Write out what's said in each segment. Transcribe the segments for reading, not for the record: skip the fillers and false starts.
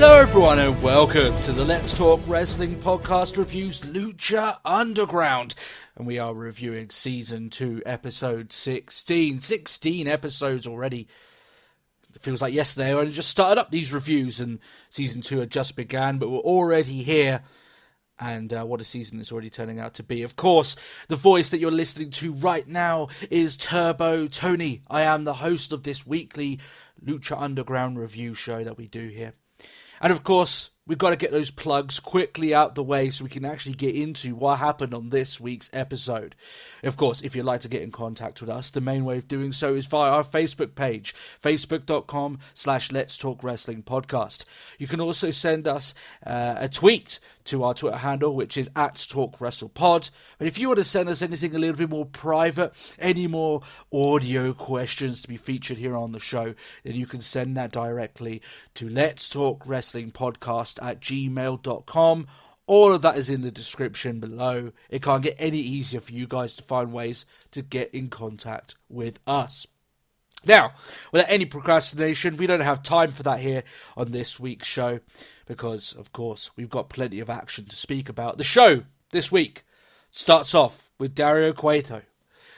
Hello everyone and welcome to the Let's Talk Wrestling podcast reviews Lucha Underground. And we are reviewing Season 2, Episode 16. 16 episodes already. It feels like yesterday I only just started up these reviews and Season 2 had just began, but we're already here. And what a season it's already turning out to be. Of course, the voice that you're listening to right now is Turbo Tony. I am the host of this weekly Lucha Underground review show that we do here. And of course, we've got to get those plugs quickly out the way so we can actually get into what happened on this week's episode. Of course, if you'd like to get in contact with us, the main way of doing so is via our Facebook page, facebook.com/Let's Talk Wrestling Podcast. You can also send us a tweet to our Twitter handle, which is @TalkWrestlePod. But if you want to send us anything a little bit more private, any more audio questions to be featured here on the show, then you can send that directly to Let's Talk Wrestling Podcast @gmail.com. All of that is in the description below. It can't get any easier for you guys to find ways to get in contact with us. Now, without any procrastination, we don't have time for that here on this week's show because, of course, we've got plenty of action to speak about. The show this week starts off with Dario Cueto,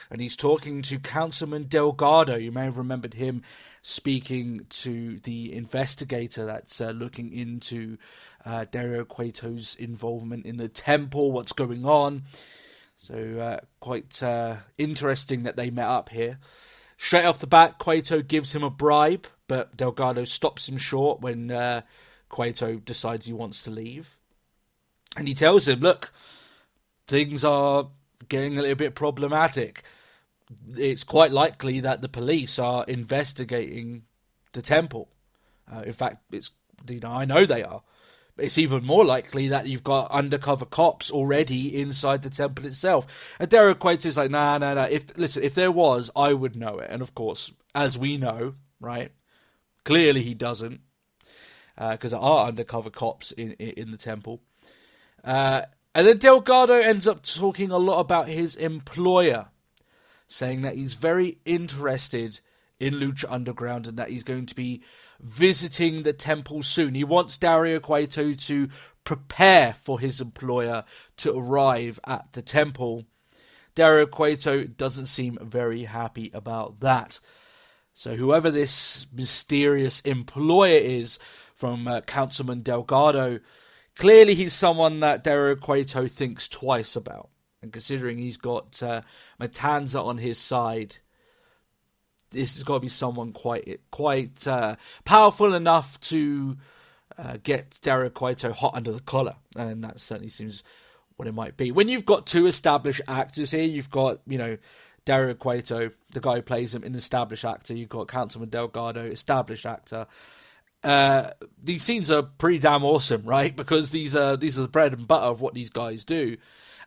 and he's talking to Councilman Delgado. You may have remembered him speaking to the investigator that's looking into Dario Cueto's involvement in the temple, what's going on. So quite interesting that they met up here. Straight off the bat, Cueto gives him a bribe, but Delgado stops him short when Cueto decides he wants to leave. And he tells him, look, things are getting a little bit problematic. It's quite likely that the police are investigating the temple. In fact, I know they are. But it's even more likely that you've got undercover cops already inside the temple itself. And Dario Cueto's like, nah. If there was, I would know it. And of course, as we know, right, clearly he doesn't. Because there are undercover cops in the temple. And then Delgado ends up talking a lot about his employer, saying that he's very interested in Lucha Underground and that he's going to be visiting the temple soon. He wants Dario Cueto to prepare for his employer to arrive at the temple. Dario Cueto doesn't seem very happy about that. So whoever this mysterious employer is from Councilman Delgado, clearly he's someone that Dario Cueto thinks twice about. And considering he's got Matanza on his side, this has got to be someone quite powerful enough to get Dario Cueto hot under the collar. And that certainly seems what it might be. When you've got two established actors here, you've got, Dario Cueto, the guy who plays him, an established actor. You've got Councilman Delgado, established actor. These scenes are pretty damn awesome, right? Because these are the bread and butter of what these guys do.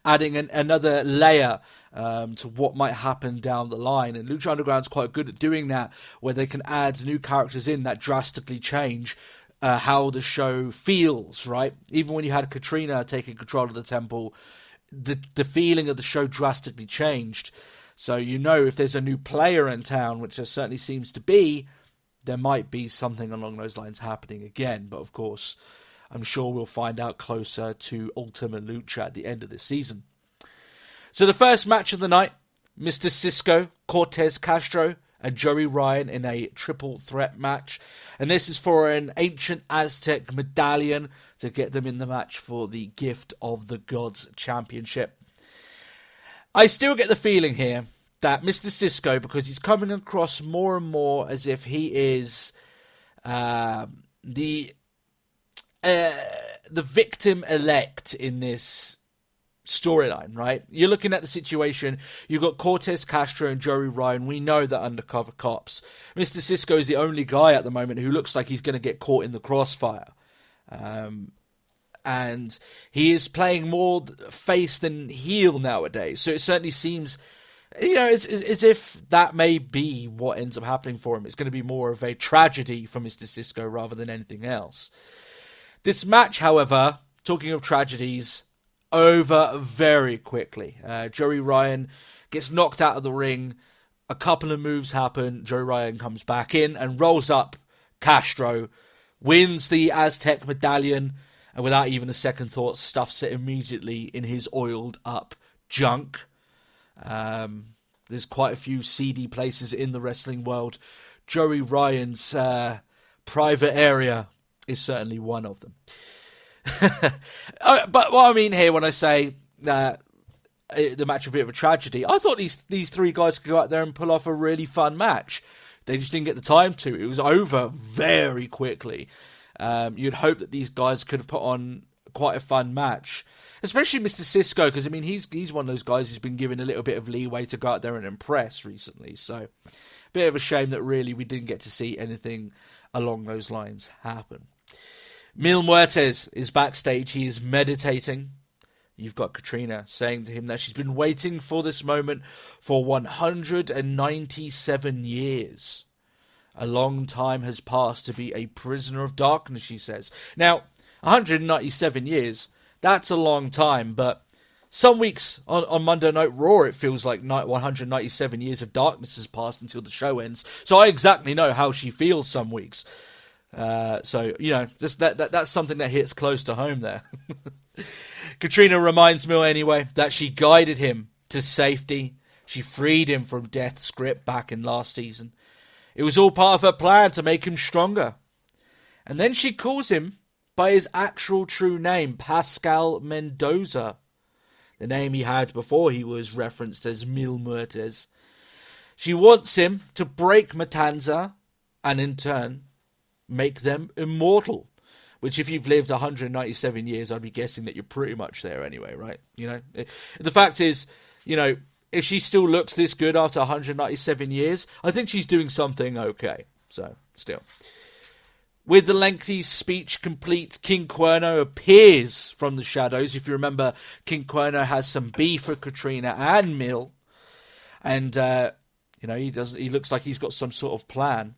Adding another layer to what might happen down the line. And Lucha Underground's quite good at doing that, where they can add new characters in that drastically change how the show feels, right? Even when you had Katrina taking control of the temple, the feeling of the show drastically changed. So if there's a new player in town, which there certainly seems to be, there might be something along those lines happening again. But of course, I'm sure we'll find out closer to Ultima Lucha at the end of this season. So the first match of the night, Mr. Cisco, Cortez Castro, and Joey Ryan in a triple threat match. And this is for an ancient Aztec medallion to get them in the match for the Gift of the Gods Championship. I still get the feeling here that Mr. Cisco, because he's coming across more and more as if he is the victim-elect in this storyline, right? You're looking at the situation, you've got Cortez Castro and Joey Ryan. We know they're undercover cops. Mr. Cisco is the only guy at the moment who looks like he's going to get caught in the crossfire. And he is playing more face than heel nowadays. So it certainly seems, it's as if that may be what ends up happening for him. It's going to be more of a tragedy for Mr. Cisco rather than anything else. This match, however, talking of tragedies, over very quickly. Joey Ryan gets knocked out of the ring. A couple of moves happen. Joey Ryan comes back in and rolls up Castro wins the Aztec medallion, and without even a second thought, stuffs it immediately in his oiled up junk. There's quite a few seedy places in the wrestling world. Joey Ryan's private area is certainly one of them. But what I mean here when I say the match was a bit of a tragedy, I thought these three guys could go out there and pull off a really fun match. They just didn't get the time to. It was over very quickly. You'd hope that these guys could have put on quite a fun match, especially Mr. Cisco, because I mean he's one of those guys who's been given a little bit of leeway to go out there and impress recently. So, a bit of a shame that really we didn't get to see anything along those lines happen. Mil Muertes is backstage. He is meditating. You've got Katrina saying to him that she's been waiting for this moment for 197 years. A long time has passed to be a prisoner of darkness, she says. Now, 197 years, that's a long time, but some weeks on Monday Night Raw, it feels like 197 years of darkness has passed until the show ends. So I exactly know how she feels some weeks. So, you know, just that's something that hits close to home there. Katrina reminds Mil anyway that she guided him to safety. She freed him from death's grip back in last season. It was all part of her plan to make him stronger. And then she calls him by his actual true name, Pascal Mendoza. The name he had before he was referenced as Mil Muertes. She wants him to break Matanza and in turn make them immortal. Which if you've lived 197 years, I'd be guessing that you're pretty much there anyway, right? You know, the fact is, you know, if she still looks this good after 197 years, I think she's doing something okay. So, still. With the lengthy speech complete, King Cuerno appears from the shadows. If you remember, King Cuerno has some beef with Katrina and Mil. And, you know, he looks like he's got some sort of plan.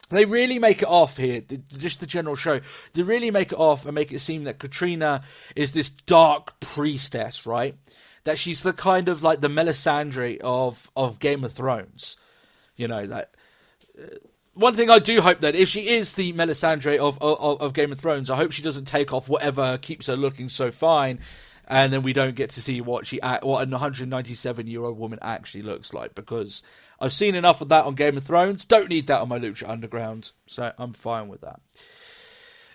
They really make it off here, just the general show. They really make it off and make it seem that Katrina is this dark priestess, right? That she's the kind of like the Melisandre of Game of Thrones. You know, that one thing I do hope that if she is the Melisandre of Game of Thrones, I hope she doesn't take off whatever keeps her looking so fine, and then we don't get to see what an 197-year-old woman actually looks like, because I've seen enough of that on Game of Thrones. Don't need that on my Lucha Underground, so I'm fine with that.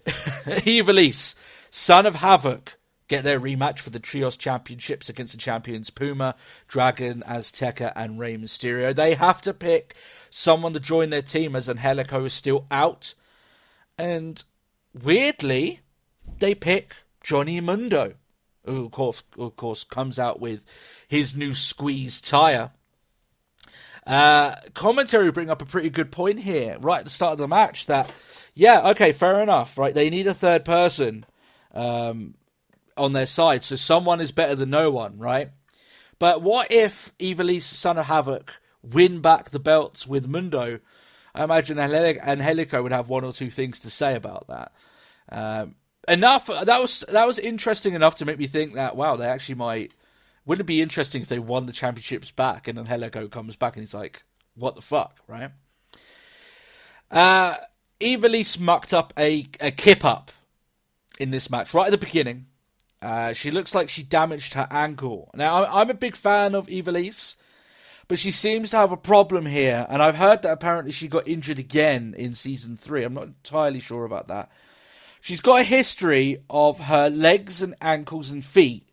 Ivelisse, Son of Havoc, get their rematch for the Trios Championships against the champions Puma, Dragon, Azteca, and Rey Mysterio. They have to pick someone to join their team as Angelico is still out. And weirdly, they pick Johnny Mundo, who of course comes out with his new squeeze tire. Commentary bring up a pretty good point here, right at the start of the match, that, yeah, okay, fair enough, right? They need a third person on their side, so someone is better than no one, right? But what if Ivelisse, Son of Havoc, win back the belts with Mundo? I imagine Angelico would have one or two things to say about that. That was interesting enough to make me think that, wow, they actually might. Wouldn't it be interesting if they won the championships back and Angelico comes back and he's like, what the fuck, right? Ivelisse mucked up a kip up in this match right at the beginning. She looks like she damaged her ankle. Now, I'm a big fan of Ivelisse, but she seems to have a problem here. And I've heard that apparently she got injured again in Season 3. I'm not entirely sure about that. She's got a history of her legs and ankles and feet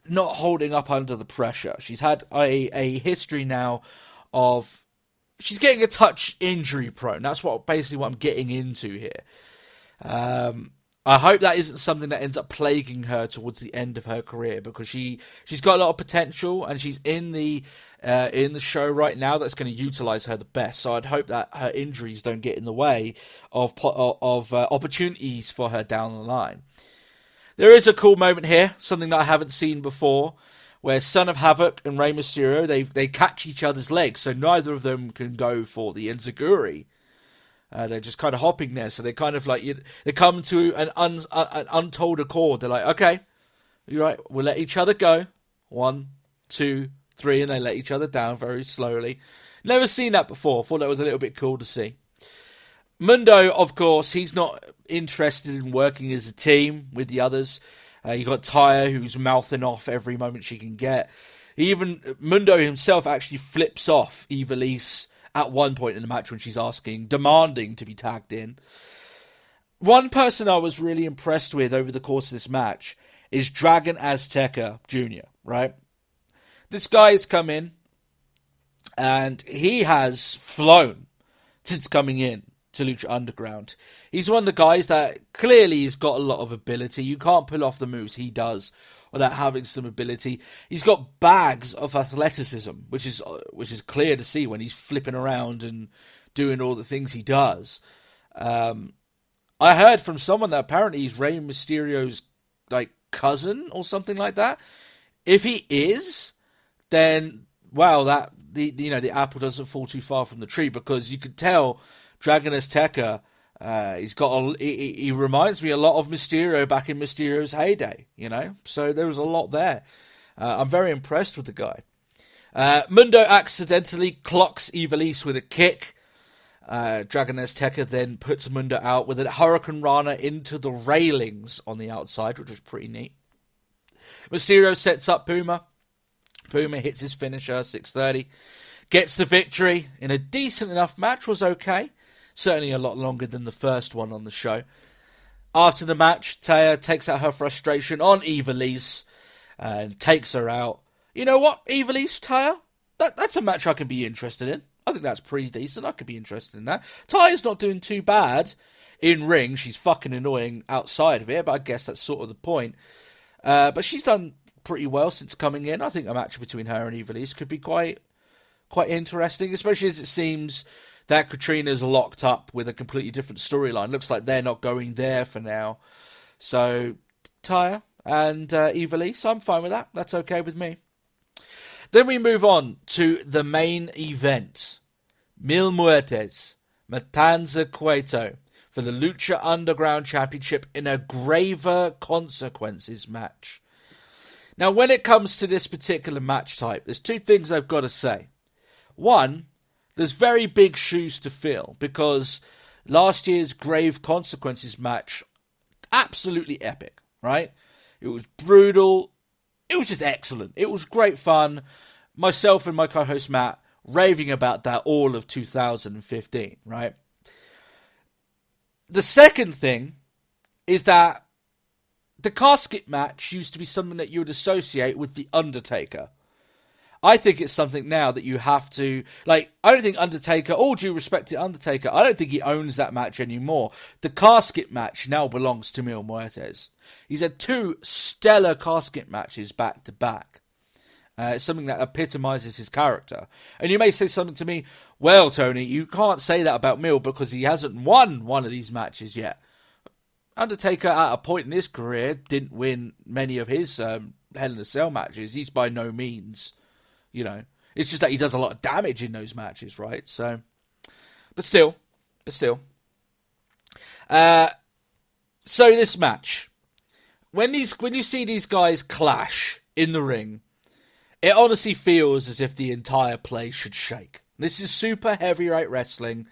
not holding up under the pressure. She's had a history now of... She's getting a touch injury prone. That's basically what I'm getting into here. I hope that isn't something that ends up plaguing her towards the end of her career, because she's got a lot of potential and she's in the show right now that's going to utilize her the best. So I'd hope that her injuries don't get in the way of opportunities for her down the line. There is a cool moment here, something that I haven't seen before, where Son of Havoc and Rey Mysterio, they catch each other's legs, so neither of them can go for the enziguri. They're just kind of hopping there, so they kind of like they come to an untold accord. They're like, okay, you're right, we'll let each other go. 1, 2, 3, and they let each other down very slowly. Never seen that before. Thought that was a little bit cool to see. Mundo, of course, he's not interested in working as a team with the others. You got Taya, who's mouthing off every moment she can get. Even Mundo himself actually flips off Ivelisse at one point in the match when she's demanding to be tagged in. One person I was really impressed with over the course of this match is Dragon Azteca Jr., right? This guy has come in, and he has flown since coming in to Lucha Underground. He's one of the guys that clearly has got a lot of ability. You can't pull off the moves he does without having some ability. He's got bags of athleticism, which is clear to see when he's flipping around and doing all the things he does. I heard from someone that apparently he's Rey Mysterio's cousin or something like that. If he is, then wow, the apple doesn't fall too far from the tree, because you could tell Dragon Azteca, he reminds me a lot of Mysterio back in Mysterio's heyday, so there was a lot there. I'm very impressed with the guy. Mundo accidentally clocks Ivelisse with a kick. Dragon Azteca then puts Mundo out with a Hurricane Rana into the railings on the outside, which was pretty neat. Mysterio sets up Puma. Puma hits his finisher, 630. Gets the victory in a decent enough match, was okay. Certainly a lot longer than the first one on the show. After the match, Taya takes out her frustration on Ivelisse and takes her out. You know what, Ivelisse, Taya? That's a match I can be interested in. I think that's pretty decent. I could be interested in that. Taya's not doing too bad in ring. She's fucking annoying outside of it, but I guess that's sort of the point. But she's done pretty well since coming in. I think a match between her and Ivelisse could be quite interesting, especially as it seems that Katrina's locked up with a completely different storyline. Looks like they're not going there for now. So, Taya and Ivelisse, I'm fine with that. That's okay with me. Then we move on to the main event. Mil Muertes, Matanza Cueto, for the Lucha Underground Championship in a Graver Consequences match. Now, when it comes to this particular match type, there's two things I've got to say. One, there's very big shoes to fill, because last year's Grave Consequences match, absolutely epic, right? It was brutal. It was just excellent. It was great fun. Myself and my co-host Matt raving about that all of 2015, right? The second thing is that the casket match used to be something that you would associate with The Undertaker. I think it's something now that you have to... I don't think Undertaker, all due respect to Undertaker, I don't think he owns that match anymore. The casket match now belongs to Mil Muertes. He's had 2 stellar casket matches back to back. It's something that epitomizes his character. And you may say something to me, well, Tony, you can't say that about Mil because he hasn't won one of these matches yet. Undertaker, at a point in his career, didn't win many of his Hell in a Cell matches. He's by no means... it's just that he does a lot of damage in those matches, right? So, but still. So this match, when you see these guys clash in the ring, it honestly feels as if the entire place should shake. This is super heavyweight wrestling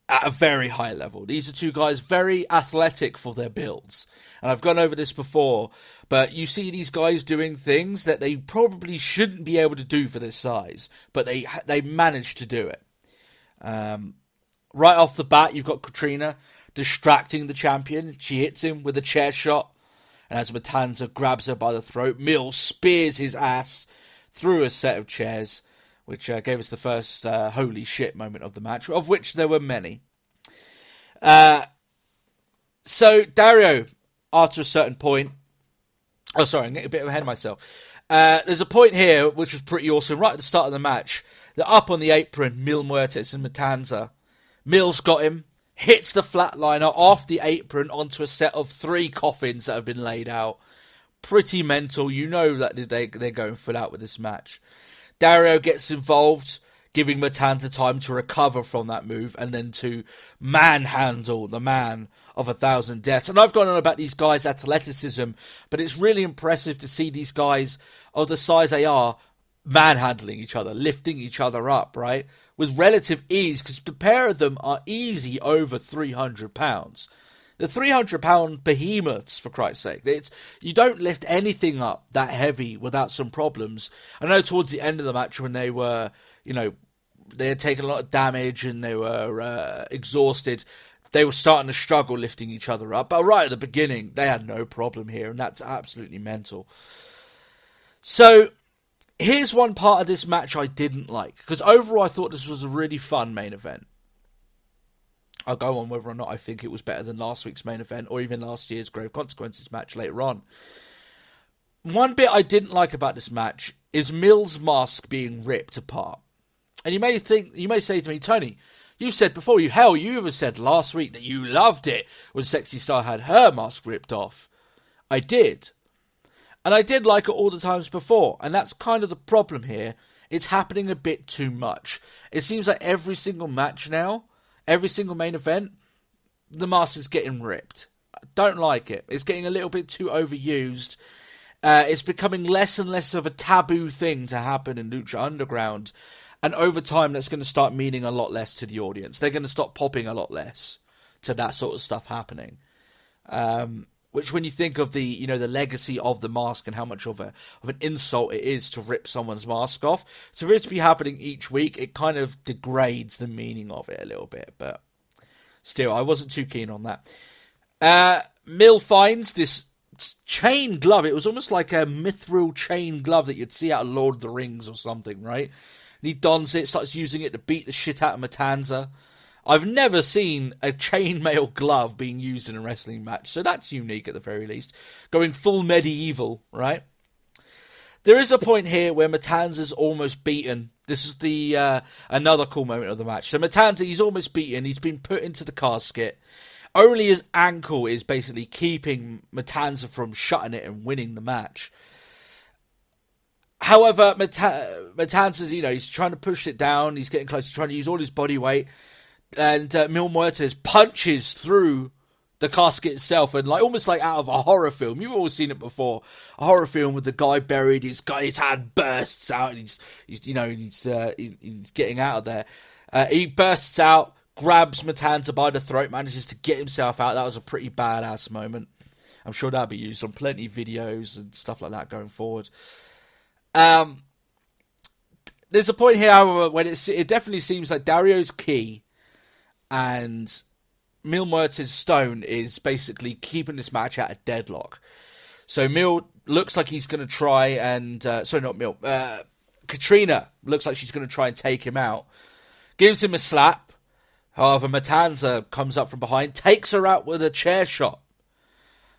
at a very high level. These are two guys very athletic for their builds. And I've gone over this before, but you see these guys doing things that they probably shouldn't be able to do for their size, but they managed to do it. Right off the bat, you've got Katrina distracting the champion. She hits him with a chair shot, and as Matanza grabs her by the throat, Mil spears his ass through a set of chairs, which gave us the first holy shit moment of the match, of which there were many. So Dario, after a certain point... Oh, sorry, I'm getting a bit ahead of myself. There's a point here which was pretty awesome. Right at the start of the match, they're up on the apron, Mil Muertes and Matanza. Mil's got him, hits the flatliner off the apron onto a set of 3 coffins that have been laid out. Pretty mental. You know that they're going full out with this match. Dario gets involved, giving Matanza time to recover from that move and then to manhandle the man of 1,000 deaths. And I've gone on about these guys' athleticism, but it's really impressive to see these guys of the size they are manhandling each other, lifting each other up, right? With relative ease, because the pair of them are easy over 300 pounds. The 300-pound behemoths, for Christ's sake. You don't lift anything up that heavy without some problems. I know towards the end of the match when they were, they had taken a lot of damage and they were exhausted, they were starting to struggle lifting each other up. But right at the beginning, they had no problem here, and that's absolutely mental. So, here's one part of this match I didn't like, because overall I thought this was a really fun main event. I'll go on whether or not I think it was better than last week's main event or even last year's Grave Consequences match later on. One bit I didn't like about this match is Mill's mask being ripped apart. And you may say to me, Tony, you've said before, you even said last week that you loved it when Sexy Star had her mask ripped off. I did. And I did like it all the times before. And that's kind of the problem here. It's happening a bit too much. It seems like every single match now, every single main event, the mask is getting ripped. I don't like it. It's getting a little bit too overused. It's becoming less and less of a taboo thing to happen in Lucha Underground. And over time, that's going to start meaning a lot less to the audience. They're going to stop popping a lot less to that sort of stuff happening. Which, when you think of the legacy of the mask and how much of an insult it is to rip someone's mask off, so for it to be happening each week, it kind of degrades the meaning of it a little bit. But still, I wasn't too keen on that. Mill finds this chain glove. It was almost like a mithril chain glove that you'd see out of Lord of the Rings or something, right? And he dons it, starts using it to beat the shit out of Matanza. I've never seen a chainmail glove being used in a wrestling match, so that's unique at the very least. Going full medieval, right? There is a point here where Matanza's almost beaten. This is the another cool moment of the match. So Matanza, he's almost beaten. He's been put into the casket. Only his ankle is basically keeping Matanza from shutting it and winning the match. However, Matanza's, he's trying to push it down. He's getting close. He's trying to use all his body weight. And Muertes punches through the casket itself, and almost like out of a horror film. You've all seen it before. A horror film with the guy buried, his hand bursts out, and he's getting out of there. He bursts out, grabs Matanza by the throat, manages to get himself out. That was a pretty badass moment. I'm sure that'll be used on plenty of videos and stuff like that going forward. There's a point here, however, when it definitely seems like Dario's key and Mil Muertes' stone is basically keeping this match at a deadlock. So Mil looks like he's going to try and... Katrina looks like she's going to try and take him out. Gives him a slap. However, Matanza comes up from behind, takes her out with a chair shot.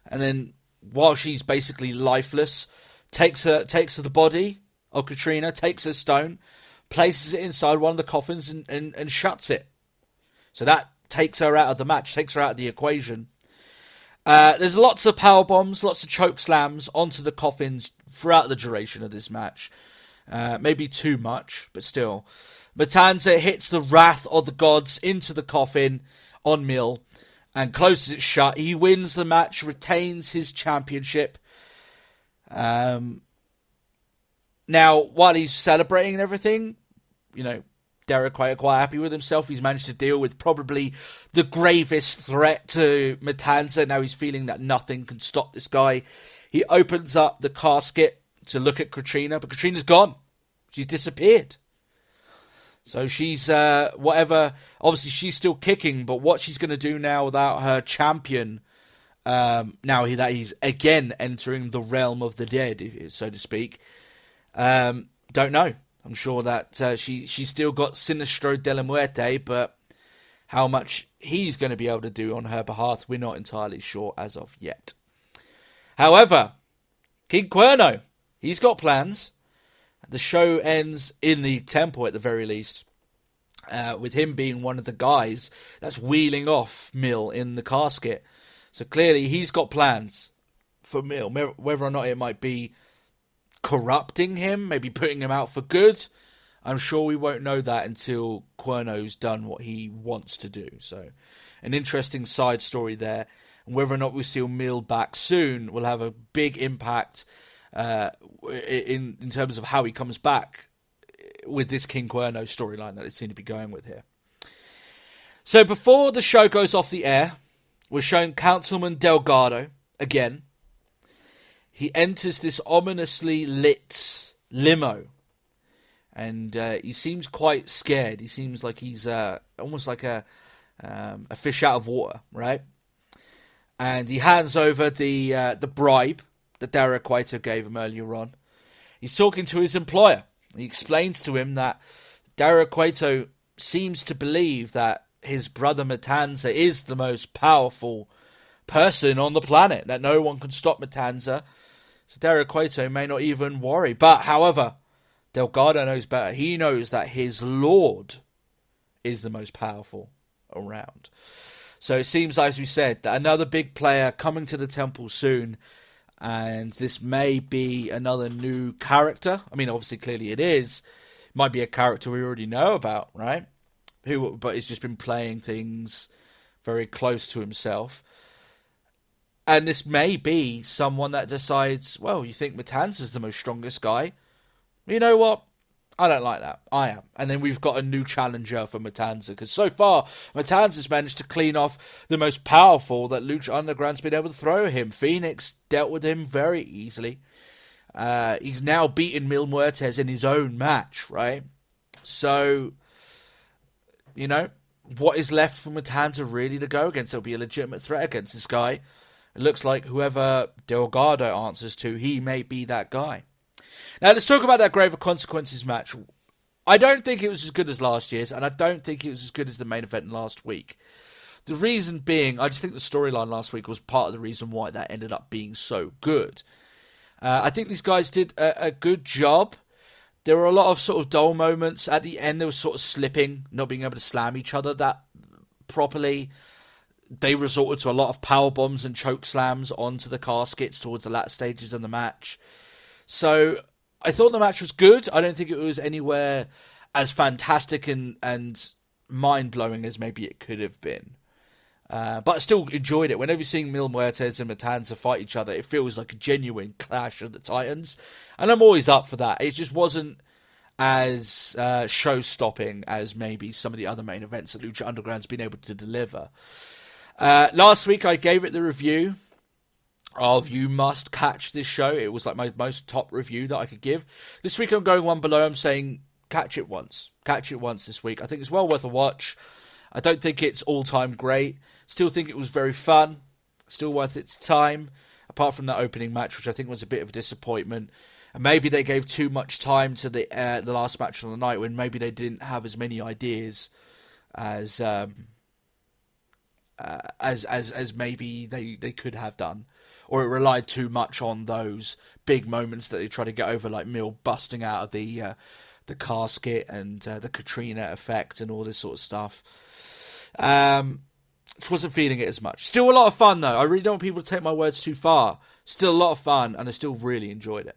And then, while she's basically lifeless, takes her the body of Katrina, takes her stone, places it inside one of the coffins and shuts it. So that takes her out of the match, takes her out of the equation. There's lots of power bombs, lots of choke slams onto the coffins throughout the duration of this match. Maybe too much, but still. Matanza hits the Wrath of the Gods into the coffin on Mil and closes it shut. He wins the match, retains his championship. Now, while he's celebrating and everything, Derek quite happy with himself. He's managed to deal with probably the gravest threat to Matanza. Now he's feeling that nothing can stop this guy. He opens up the casket to look at Katrina, but Katrina's gone. She's disappeared. So she's, obviously she's still kicking, but what she's going to do now without her champion, now that he's again entering the realm of the dead, so to speak, don't know. I'm sure that she's still got Sinistro de la Muerte, but how much he's going to be able to do on her behalf, we're not entirely sure as of yet. However, King Cuerno, he's got plans. The show ends in the temple at the very least, with him being one of the guys that's wheeling off Mil in the casket. So clearly he's got plans for Mil, whether or not it might be corrupting him, maybe putting him out for good. I'm sure we won't know that until Cuerno's done what he wants to do. So, an interesting side story there. And whether or not we see Mil back soon will have a big impact in terms of how he comes back with this King Cuerno storyline that they seem to be going with here. So before the show goes off the air, we're showing Councilman Delgado again. He enters this ominously lit limo, and he seems quite scared. He seems like he's almost like a fish out of water, right? And he hands over the bribe that Dario Cueto gave him earlier on. He's talking to his employer. He explains to him that Dario Cueto seems to believe that his brother Matanza is the most powerful person on the planet, that no one can stop Matanza. So Dario Cueto may not even worry. But, however, Delgado knows better. He knows that his lord is the most powerful around. So it seems, as we said, that another big player coming to the temple soon, and this may be another new character. I mean, obviously, clearly it is. It might be a character we already know about, right? But he's just been playing things very close to himself. And this may be someone that decides, well, you think Matanza's the most strongest guy? You know what? I don't like that. I am. And then we've got a new challenger for Matanza. Because so far, Matanza's managed to clean off the most powerful that Lucha Underground's been able to throw him. Phoenix dealt with him very easily. He's now beaten Muertes in his own match, right? So, you know, what is left for Matanza really to go against? It'll be a legitimate threat against this guy. It looks like whoever Delgado answers to, he may be that guy. Now, let's talk about that Grave of Consequences match. I don't think it was as good as last year's, and I don't think it was as good as the main event last week. The reason being, I just think the storyline last week was part of the reason why that ended up being so good. I think these guys did a good job. There were a lot of sort of dull moments. At the end, they were sort of slipping, not being able to slam each other that properly. They resorted to a lot of power bombs and choke slams onto the caskets towards the latter stages of the match. So I thought the match was good. I don't think it was anywhere as fantastic and mind-blowing as maybe it could have been. But I still enjoyed it. Whenever you're seeing Mil Muertes and Matanza fight each other, it feels like a genuine clash of the Titans. And I'm always up for that. It just wasn't as show-stopping as maybe some of the other main events that Lucha Underground's been able to deliver. Last week I gave it the review of you must catch this show. It was like my most top review that I could give. This week I'm going one below. I'm saying catch it once. Catch it once this week. I think it's well worth a watch. I don't think it's all-time great. Still think it was very fun. Still worth its time. Apart from that opening match, which I think was a bit of a disappointment. And maybe they gave too much time to the last match of the night when maybe they didn't have as many ideas as maybe they could have done. Or it relied too much on those big moments that they try to get over, like Mill busting out of the casket and the Katrina effect and all this sort of stuff. Just wasn't feeling it as much. Still a lot of fun, though. I really don't want people to take my words too far. Still a lot of fun, and I still really enjoyed it.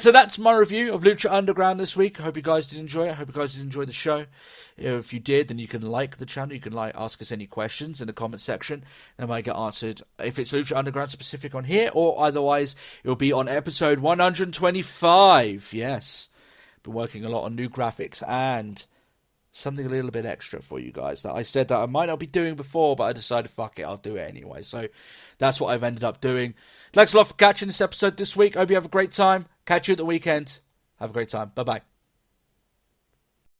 So that's my review of Lucha Underground this week. I hope you guys did enjoy it. I hope you guys did enjoy the show. If you did, then you can like the channel. You can ask us any questions in the comment section. They might get answered if it's Lucha Underground specific on here, or otherwise it will be on episode 125. Yes. Been working a lot on new graphics and something a little bit extra for you guys that I said that I might not be doing before, but I decided, fuck it, I'll do it anyway. So that's what I've ended up doing. Thanks a lot for catching this episode this week. I hope you have a great time. Catch you at the weekend. Have a great time. Bye-bye.